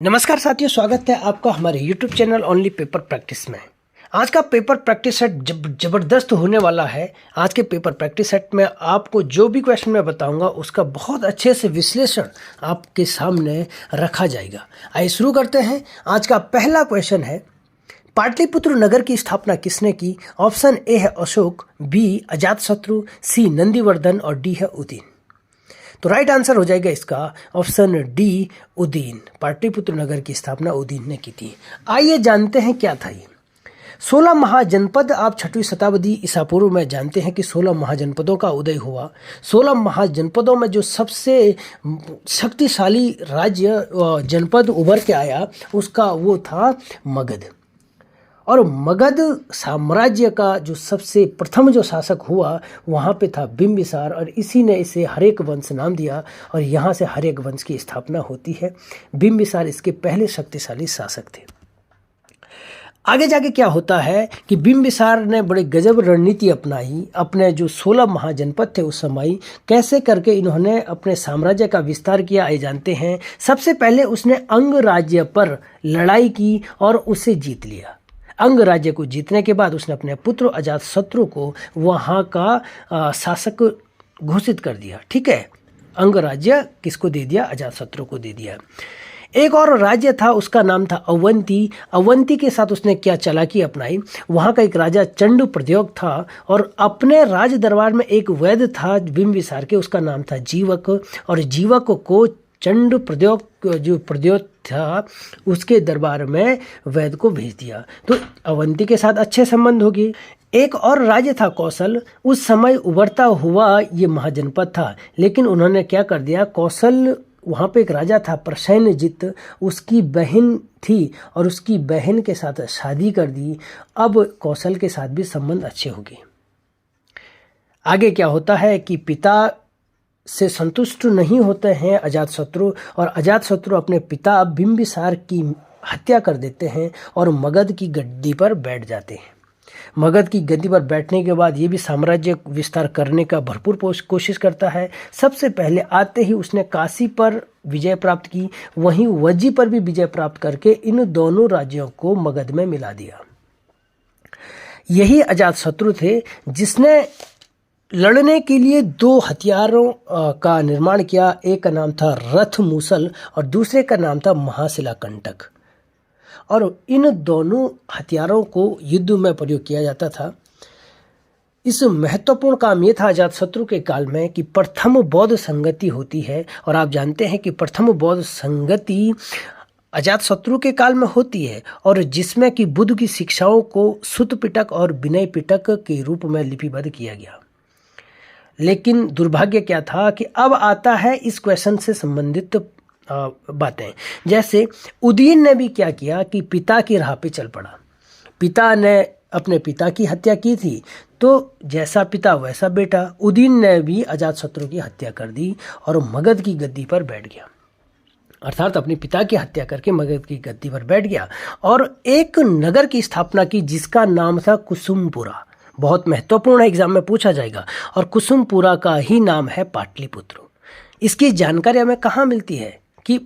नमस्कार साथियों, स्वागत है आपका हमारे YouTube channel only paper practice में। आज का पेपर प्रैक्टिस सेट जबरदस्त होने वाला है। आज के पेपर प्रैक्टिस सेट में आपको जो भी क्वेश्चन मैं बताऊंगा उसका बहुत अच्छे से विश्लेषण आपके सामने रखा जाएगा। आइए शुरू करते हैं। आज का पहला क्वेश्चन है, पाटलिपुत्र नगर की स्थापना किसने की? ऑप्शन ए है अशोक, बी अजातशत्रु, सी नंदीवर्धन और डी है उदयन। तो राइट आंसर हो जाएगा इसका ऑप्शन डी, उदयन। पाटलिपुत्र नगर की स्थापना उदयन ने की थी। आइए जानते हैं क्या था ये 16 महाजनपद। आप 6वीं शताब्दी ईसा पूर्व में जानते हैं कि 16 महाजनपदों का उदय हुआ। 16 महाजनपदों में जो सबसे शक्तिशाली राज्य जनपद उभर के आया उसका वो था मगध। और मगध साम्राज्य का जो सबसे प्रथम जो शासक हुआ वहाँ पे था बिंबिसार, और इसी ने इसे हरेक वंश नाम दिया और यहाँ से हरेक वंश की स्थापना होती है। बिंबिसार इसके पहले शक्तिशाली शासक थे। आगे जाके क्या होता है कि बिंबिसार ने बड़े गजब रणनीति अपनाई। अपने जो 16 महाजनपद थे उस समय कैसे करके इन्होंने अपने साम्राज्य का विस्तार किया आए जानते हैं। सबसे पहले उसने अंग राज्य पर लड़ाई की और उसे जीत लिया। अंग राज्य को जीतने के बाद उसने अपने पुत्र अजातशत्रु को वहाँ का शासक घोषित कर दिया। ठीक है, अंग राज्य किसको दे दिया? अजातशत्रु को दे दिया। एक और राज्य था, उसका नाम था अवंती। अवंती के साथ उसने क्या चालाकी अपनाई, वहाँ का एक राजा चंड प्रद्योत था और अपने राज दरबार में एक वैद्य था बिंबिसार के, उसका नाम था जीवक। और जीवक को चंड प्रद्योत जो प्रद्योत था उसके दरबार में वैद्य को भेज दिया। तो अवंती के साथ अच्छे संबंध हो गए। एक और राज्य था कौशल। उस समय उभरता हुआ ये महाजनपद था, लेकिन उन्होंने क्या कर दिया, कौशल वहाँ पे एक राजा था प्रसेनजित, उसकी बहन थी और उसकी बहन के साथ शादी कर दी। अब कौशल के साथ भी संबंध अच्छे हो गए। आगे क्या होता है कि पिता से संतुष्ट नहीं होते हैं अजातशत्रु, और अजातशत्रु अपने पिता बिंबिसार की हत्या कर देते हैं और मगध की गद्दी पर बैठ जाते हैं। मगध की गद्दी पर बैठने के बाद ये भी साम्राज्य विस्तार करने का भरपूर कोशिश करता है। सबसे पहले आते ही उसने काशी पर विजय प्राप्त की, वहीं वज्जी पर भी विजय प्राप्त करके इन दोनों राज्यों को मगध में मिला दिया। यही अजातशत्रु थे जिसने लड़ने के लिए 2 हथियारों का निर्माण किया। एक का नाम था रथ मूसल और दूसरे का नाम था महाशिला कंटक। और इन दोनों हथियारों को युद्ध में प्रयोग किया जाता था। इस महत्वपूर्ण काम ये था अजातशत्रु के काल में कि प्रथम बौद्ध संगति होती है, और आप जानते हैं कि प्रथम बौद्ध संगति अजातशत्रु के काल में होती है, और जिसमें कि बुद्ध की शिक्षाओं को सुत्त पिटक और विनय पिटक के रूप में लिपिबद्ध किया गया। लेकिन दुर्भाग्य क्या था कि अब आता है इस क्वेश्चन से संबंधित बातें। जैसे उदयन ने भी क्या किया कि पिता की राह पे चल पड़ा। पिता ने अपने पिता की हत्या की थी, तो जैसा पिता वैसा बेटा। उदयन ने भी अजातशत्रु की हत्या कर दी और मगध की गद्दी पर बैठ गया, अर्थात अपने पिता की हत्या करके मगध की गद्दी पर बैठ गया और एक नगर की स्थापना की जिसका नाम था कुसुमपुरा। बहुत महत्वपूर्ण है, एग्जाम में पूछा जाएगा। और कुसुमपुरा का ही नाम है पाटलिपुत्र। इसकी जानकारी हमें कहाँ मिलती है कि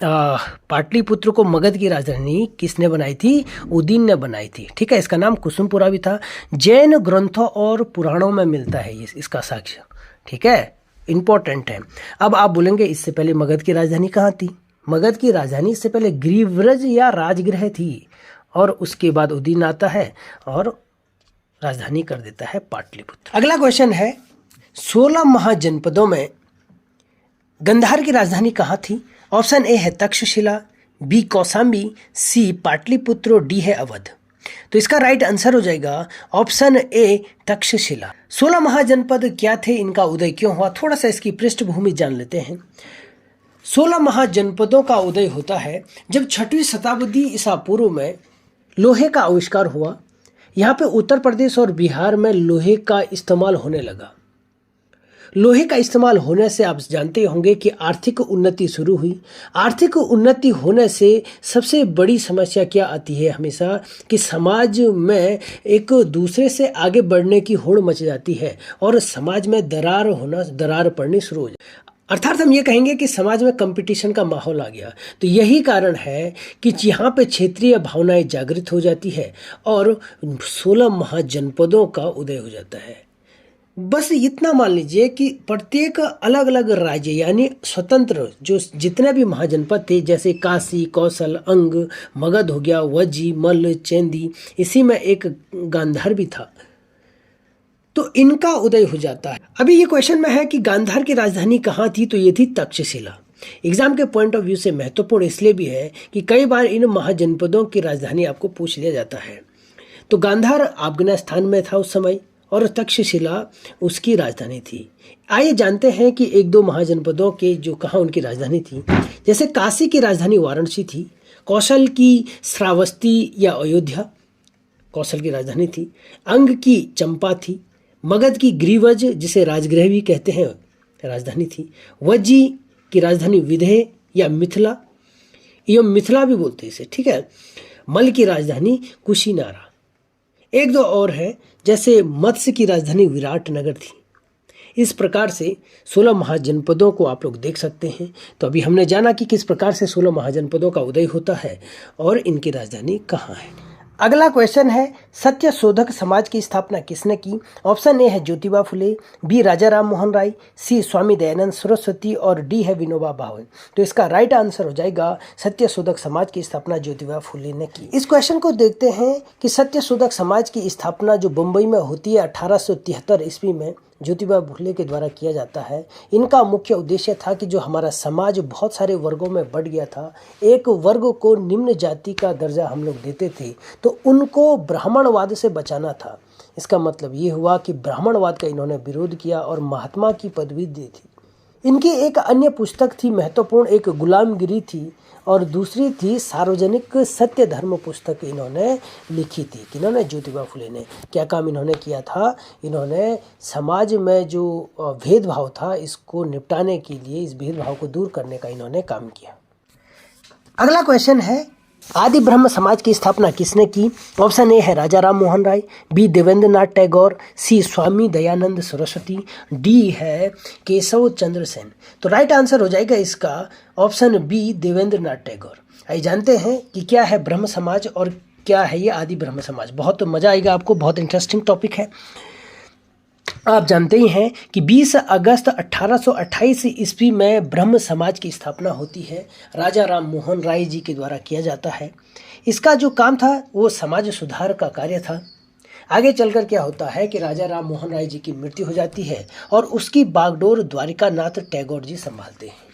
पाटलिपुत्र को मगध की राजधानी किसने बनाई थी? उदयन ने बनाई थी। ठीक है, इसका नाम कुसुमपुरा भी था। जैन ग्रंथों और पुराणों में मिलता है इसका साक्ष्य। ठीक है, इंपॉर्टेंट है। अब आप बोलेंगे इससे पहले मगध की राजधानी कहाँ थी? मगध की राजधानी इससे पहले गिरिव्रज या राजगृह थी, और उसके बाद उदयन आता है और राजधानी कर देता है पाटलिपुत्र। अगला क्वेश्चन है, 16 महाजनपदों में गंधार की राजधानी कहाँ थी? ऑप्शन ए है तक्षशिला, बी कौशाम्बी, सी पाटलिपुत्र, डी है अवध। तो इसका राइट आंसर हो जाएगा ऑप्शन ए तक्षशिला। 16 महाजनपद क्या थे, इनका उदय क्यों हुआ, थोड़ा सा इसकी पृष्ठभूमि जान लेते हैं। 16 महाजनपदों का उदय होता है जब 6वीं शताब्दी ईसा पूर्व में लोहे का आविष्कार हुआ। यहाँ पे उत्तर प्रदेश और बिहार में लोहे का इस्तेमाल होने लगा। लोहे का इस्तेमाल होने से आप जानते होंगे कि आर्थिक उन्नति शुरू हुई। आर्थिक उन्नति होने से सबसे बड़ी समस्या क्या आती है हमेशा कि समाज में एक दूसरे से आगे बढ़ने की होड़ मच जाती है और समाज में दरार पड़नी शुरू हो जाती है। अर्थात हम ये कहेंगे कि समाज में कंपटीशन का माहौल आ गया। तो यही कारण है कि यहाँ पे क्षेत्रीय भावनाएं जागृत हो जाती है और 16 महाजनपदों का उदय हो जाता है। बस इतना मान लीजिए कि प्रत्येक अलग अलग राज्य यानी स्वतंत्र जो जितने भी महाजनपद थे, जैसे काशी, कौशल, अंग, मगध हो गया, वज्जी, मल्ल, चेंदी, इसी में एक गांधार भी था, तो इनका उदय हो जाता है। अभी ये क्वेश्चन में है कि गांधार की राजधानी कहाँ थी, तो ये थी तक्षशिला। एग्जाम के पॉइंट ऑफ व्यू से महत्वपूर्ण इसलिए भी है कि कई बार इन महाजनपदों की राजधानी आपको पूछ लिया जाता है। तो गांधार अफगानिस्तान में था उस समय और तक्षशिला उसकी राजधानी थी। आइए जानते हैं कि एक दो महाजनपदों के जो कहाँ उनकी राजधानी थी। जैसे काशी की राजधानी वाराणसी थी, कौशल की श्रावस्ती या अयोध्या कौशल की राजधानी थी, अंग की चंपा थी, मगध की ग्रीवज जिसे राजगृह भी कहते हैं राजधानी थी, वज्जी की राजधानी विदेह या मिथिला, एवं मिथिला भी बोलते हैं इसे, ठीक है। मल्ल की राजधानी कुशीनारा। एक दो और है, जैसे मत्स्य की राजधानी विराट नगर थी। इस प्रकार से 16 महाजनपदों को आप लोग देख सकते हैं। तो अभी हमने जाना कि किस प्रकार से 16 महाजनपदों का उदय होता है और इनकी राजधानी कहाँ है। अगला क्वेश्चन है, सत्य शोधक समाज की स्थापना किसने की? ऑप्शन ए है ज्योतिबा फुले, बी राजा राम मोहन राय, सी स्वामी दयानंद सरस्वती और डी है विनोबा भावे। तो इसका राइट आंसर हो जाएगा सत्य शोधक समाज की स्थापना ज्योतिबा फुले ने की। इस क्वेश्चन को देखते हैं कि सत्य शोधक समाज की स्थापना जो मुंबई में होती है 1873 ईस्वी में ज्योतिबा फुले के द्वारा किया जाता है। इनका मुख्य उद्देश्य था कि जो हमारा समाज बहुत सारे वर्गों में बढ़ गया था, एक वर्ग को निम्न जाति का दर्जा हम लोग देते थे, तो उनको ब्राह्मणवाद से बचाना था। इसका मतलब ये हुआ कि ब्राह्मणवाद का इन्होंने विरोध किया और महात्मा की पदवी दी थी। इनकी एक अन्य पुस्तक थी महत्वपूर्ण, एक गुलामगिरी थी और दूसरी थी सार्वजनिक सत्य धर्म पुस्तक इन्होंने लिखी थी। इन्होंने ज्योतिबा फुले ने क्या काम इन्होंने किया था? इन्होंने समाज में जो भेदभाव था इसको निपटाने के लिए, इस भेदभाव को दूर करने का इन्होंने काम किया। अगला क्वेश्चन है, आदि ब्रह्म समाज की स्थापना किसने की? ऑप्शन ए है राजा राम मोहन राय, बी देवेंद्र नाथ टैगोर, सी स्वामी दयानंद सरस्वती, डी है केशव चंद्र सेन। तो राइट आंसर हो जाएगा इसका ऑप्शन बी देवेंद्र नाथ टैगोर। आइए जानते हैं कि क्या है ब्रह्म समाज और क्या है ये आदि ब्रह्म समाज। बहुत मजा आएगा आपको, बहुत इंटरेस्टिंग टॉपिक है। आप जानते ही हैं कि 20 अगस्त 1828 ईस्वी में ब्रह्म समाज की स्थापना होती है, राजा राम मोहन राय जी के द्वारा किया जाता है। इसका जो काम था वो समाज सुधार का कार्य था। आगे चलकर क्या होता है कि राजा राम मोहन राय जी की मृत्यु हो जाती है और उसकी बागडोर द्वारिका नाथ टैगोर जी संभालते हैं।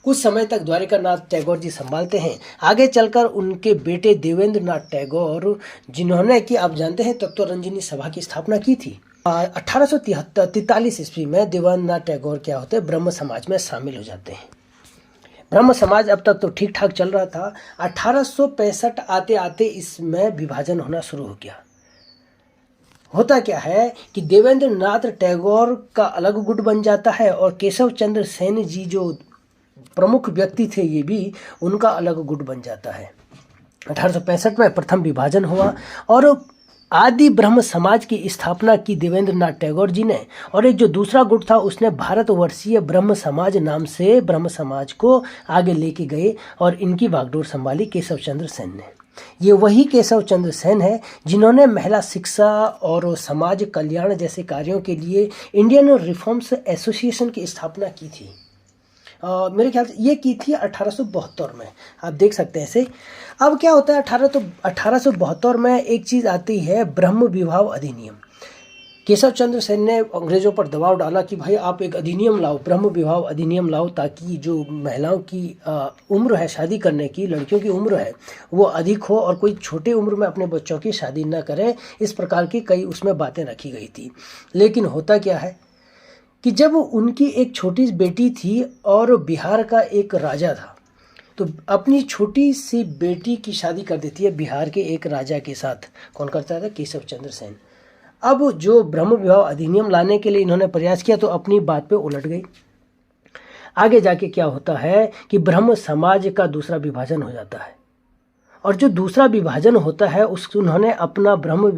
कुछ समय तक द्वारिका नाथ टैगोर जी संभालते हैं। आगे चलकर उनके बेटे देवेंद्र नाथ टैगोर, जिन्होंने कि आप जानते हैं तत्वरंजनी सभा की स्थापना की थी, 1843 ईस्वी में देवेंद्र नाथ टैगोर क्या होते हैं ब्रह्म समाज में शामिल हो जाते हैं। ब्रह्म समाज अब तक तो ठीक ठाक चल रहा था। 1865 आते आते इसमें विभाजन होना शुरू हो गया। होता क्या है कि देवेंद्र नाथ टैगोर का अलग गुट बन जाता है और केशव चंद्र सेन जी जो प्रमुख व्यक्ति थे ये भी उनका अलग गुट बन जाता है। 1865 में प्रथम विभाजन हुआ और आदि ब्रह्म समाज की स्थापना की देवेंद्र नाथ टैगोर जी ने, और एक जो दूसरा गुट था उसने भारतवर्षीय ब्रह्म समाज नाम से ब्रह्म समाज को आगे लेके गए और इनकी बागडोर संभाली केशव चंद्र सेन ने। ये वही केशव चंद्र सेन है जिन्होंने महिला शिक्षा और समाज कल्याण जैसे कार्यों के लिए इंडियन रिफॉर्म्स एसोसिएशन की स्थापना की थी। मेरे ख्याल से ये की थी 1872 में, आप देख सकते हैं ऐसे। अब क्या होता है 1872 में एक चीज़ आती है ब्रह्म विवाह अधिनियम। केशव चंद्र सेन ने अंग्रेजों पर दबाव डाला कि भाई आप एक अधिनियम लाओ, ब्रह्म विवाह अधिनियम लाओ, ताकि जो महिलाओं की उम्र है शादी करने की, लड़कियों की उम्र है वो अधिक हो और कोई छोटे उम्र में अपने बच्चों की शादी न करे। इस प्रकार की कई उसमें बातें रखी गई थी। लेकिन होता क्या है कि जब उनकी एक छोटी बेटी थी और बिहार का एक राजा था, तो अपनी छोटी सी बेटी की शादी कर देती है बिहार के एक राजा के साथ। कौन करता था? केशव चंद्र सेन। अब जो ब्रह्म विवाह अधिनियम लाने के लिए इन्होंने प्रयास किया तो अपनी बात पे उलट गई। आगे जाके क्या होता है कि ब्रह्म समाज का दूसरा विभाजन हो जाता है और जो दूसरा विभाजन होता है उस उन्होंने अपना ब्रह्म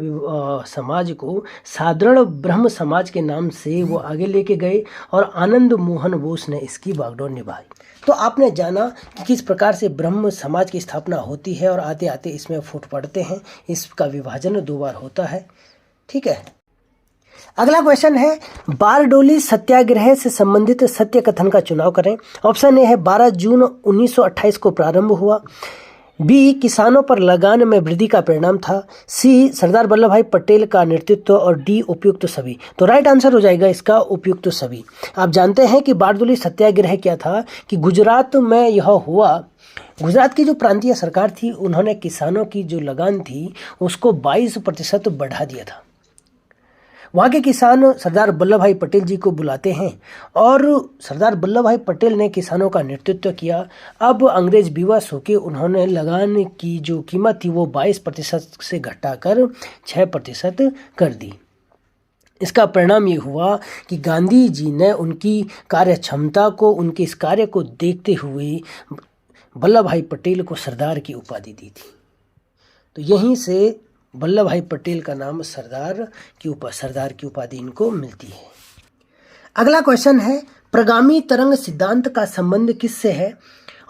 समाज को साधारण ब्रह्म समाज के नाम से वो आगे लेके गए और आनंद मोहन बोस ने इसकी बागडोर निभाई। तो आपने जाना कि किस प्रकार से ब्रह्म समाज की स्थापना होती है और आते आते इसमें फूट पड़ते हैं, इसका विभाजन 2 बार होता है। ठीक है, अगला क्वेश्चन है बारडोली सत्याग्रह से संबंधित सत्य कथन का चुनाव करें। ऑप्शन ए है 12 जून 1928 को प्रारंभ हुआ, बी किसानों पर लगान में वृद्धि का परिणाम था, सी सरदार वल्लभ भाई पटेल का नेतृत्व और डी उपयुक्त सभी। तो राइट आंसर हो जाएगा इसका उपयुक्त सभी। आप जानते हैं कि बारडोली सत्याग्रह क्या था कि गुजरात में यह हुआ। गुजरात की जो प्रांतीय सरकार थी उन्होंने किसानों की जो लगान थी उसको 22% बढ़ा दिया था। वहाँ के किसान सरदार वल्लभ भाई पटेल जी को बुलाते हैं और सरदार वल्लभ भाई पटेल ने किसानों का नेतृत्व किया। अब अंग्रेज विवश होकर उन्होंने लगान की जो कीमत थी वो 22% से घटाकर 6% कर दी। इसका परिणाम ये हुआ कि गांधी जी ने उनकी कार्य क्षमता को, उनके इस कार्य को देखते हुए वल्लभ भाई पटेल को सरदार की उपाधि दी थी। तो यहीं से वल्लभ भाई पटेल का नाम सरदार की उपाधि इनको मिलती है। अगला क्वेश्चन है प्रगामी तरंग सिद्धांत का संबंध किससे है।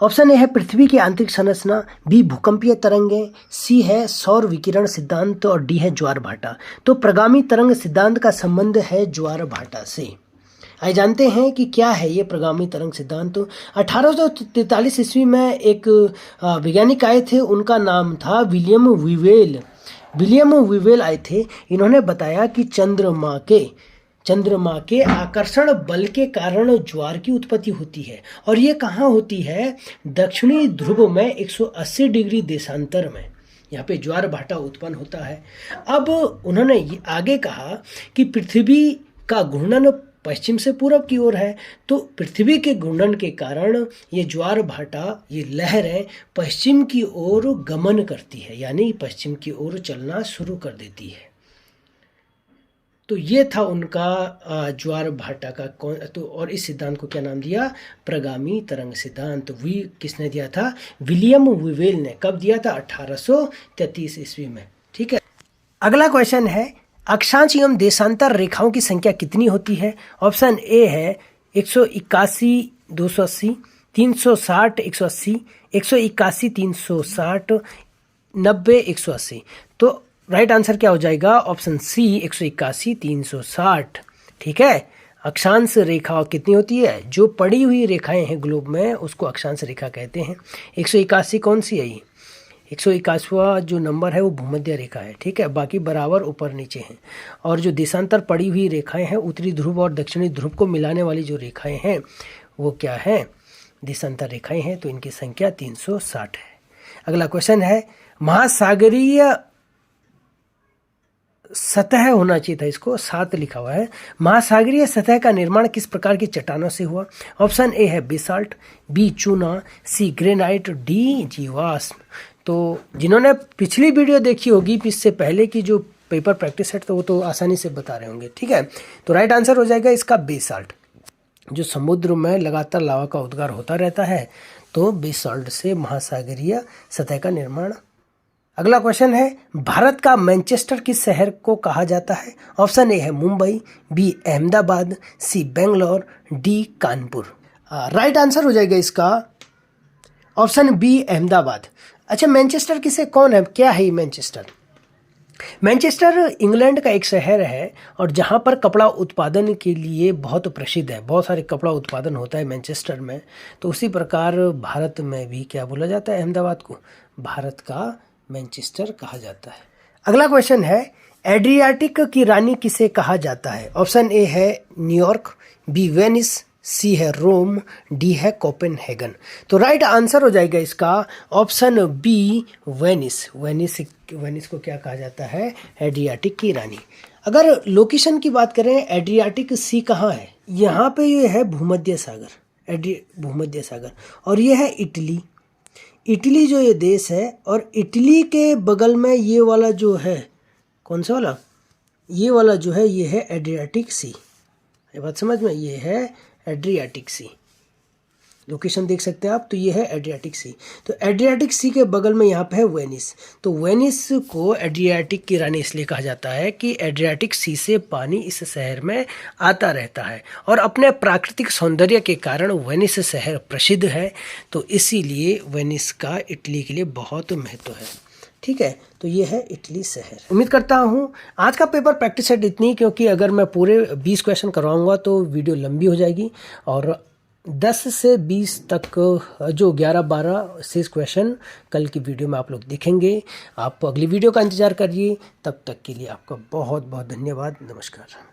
ऑप्शन ए है पृथ्वी की आंतरिक संरचना, बी भूकंपीय तरंगें, सी है सौर विकिरण सिद्धांत और डी है ज्वार भाटा। तो प्रगामी तरंग सिद्धांत का संबंध है ज्वार भाटा से। आइए जानते हैं कि क्या है ये प्रगामी तरंग सिद्धांत। 1843 ईस्वी में एक वैज्ञानिक आए थे, उनका नाम था विलियम विवेल आए थे। इन्होंने बताया कि चंद्रमा के आकर्षण बल के कारण ज्वार की उत्पत्ति होती है और ये कहाँ होती है, दक्षिणी ध्रुव में 180 डिग्री देशांतर में यहाँ पे ज्वार भाटा उत्पन्न होता है। अब उन्होंने आगे कहा कि पृथ्वी का घूर्णन पश्चिम से पूरब की ओर है, तो पृथ्वी के घूर्णन के कारण ये ज्वार भाटा, ये लहरें पश्चिम की ओर गमन करती है, यानी पश्चिम की ओर चलना शुरू कर देती है। तो ये था उनका ज्वार भाटा का तो और इस सिद्धांत को क्या नाम दिया, प्रगामी तरंग सिद्धांत। किसने दिया था, विलियम विवेल ने। कब दिया था, 1833 ईस्वी में। ठीक है, अगला क्वेश्चन है अक्षांश एवं देशांतर रेखाओं की संख्या कितनी होती है। ऑप्शन ए है 181 280, 360 180, 181 360, 90 180। तो राइट आंसर क्या हो जाएगा, ऑप्शन सी 181 360। ठीक है, अक्षांश रेखा कितनी होती है, जो पड़ी हुई रेखाएं हैं ग्लोब में उसको अक्षांश रेखा कहते हैं। 181 कौन सी है, ये 181वां जो नंबर है वो भूमध्य रेखा है। ठीक है, बाकी बराबर ऊपर नीचे हैं। और जो देशांतर पड़ी हुई रेखाएं हैं, उत्तरी ध्रुव और दक्षिणी ध्रुव को मिलाने वाली जो रेखाएं हैं वो क्या है, देशांतर रेखाएं हैं। तो इनकी संख्या 360 है। अगला क्वेश्चन है महासागरीय सतह होना चाहिए था, इसको 7 लिखा हुआ है। महासागरीय सतह का निर्माण किस प्रकार की चट्टानों से हुआ। ऑप्शन ए है बेसाल्ट, बी चूना, सी ग्रेनाइट, डी जीवाश्म। तो जिन्होंने पिछली वीडियो देखी होगी, इससे पहले की जो पेपर प्रैक्टिस सेट, तो वो तो आसानी से बता रहे होंगे। ठीक है, तो राइट आंसर हो जाएगा इसका बेसाल्ट। जो समुद्र में लगातार लावा का उद्गार होता रहता है, तो बेसाल्ट से महासागरीय सतह का निर्माण। अगला क्वेश्चन है भारत का मैनचेस्टर किस शहर को कहा जाता है। ऑप्शन ए है Mumbai, B Ahmedabad, C Bangalore, D Kanpur. Right answer हो जाएगा इसका ऑप्शन बी अहमदाबाद। अच्छा, मैनचेस्टर किसे कौन है, क्या है ये मैनचेस्टर। मैनचेस्टर इंग्लैंड का एक शहर है और जहाँ पर कपड़ा उत्पादन के लिए बहुत प्रसिद्ध है, बहुत सारे कपड़ा उत्पादन होता है मैनचेस्टर में। तो उसी प्रकार भारत में भी क्या बोला जाता है, अहमदाबाद को भारत का मैनचेस्टर कहा जाता है। अगला क्वेश्चन है एड्रियाटिक की रानी किसे कहा जाता है। ऑप्शन ए है न्यूयॉर्क, बी वेनिस, सी है रोम, डी है कोपेनहेगन। तो राइट आंसर हो जाएगा इसका ऑप्शन बी वेनिस को क्या कहा जाता है, एड्रियाटिक की रानी। अगर लोकेशन की बात करें, एड्रियाटिक सी कहाँ है, यहाँ पे ये है भूमध्य सागर और ये है इटली जो ये देश है, और इटली के बगल में ये वाला जो है, कौन सा वाला, ये वाला जो है, ये है एड्रियाटिक सी। ये बात समझ में, ये है एड्रियाटिक सी। लोकेशन देख सकते हैं आप, तो ये है एड्रियाटिक सी। तो एड्रियाटिक सी के बगल में यहाँ पे है वेनिस। तो वेनिस को एड्रियाटिक की रानी इसलिए कहा जाता है कि एड्रियाटिक सी से पानी इस शहर में आता रहता है और अपने प्राकृतिक सौंदर्य के कारण वेनिस शहर प्रसिद्ध है। तो इसीलिए वेनिस का इटली के लिए बहुत महत्व है। ठीक है, तो ये है इटली शहर। उम्मीद करता हूँ आज का पेपर प्रैक्टिस सेट इतनी, क्योंकि अगर मैं पूरे 20 क्वेश्चन करवाऊँगा तो वीडियो लंबी हो जाएगी और 10 से 20 तक जो 11-12 शेष क्वेश्चन कल की वीडियो में आप लोग देखेंगे। आप अगली वीडियो का इंतज़ार करिए। तब तक के लिए आपका बहुत बहुत धन्यवाद। नमस्कार।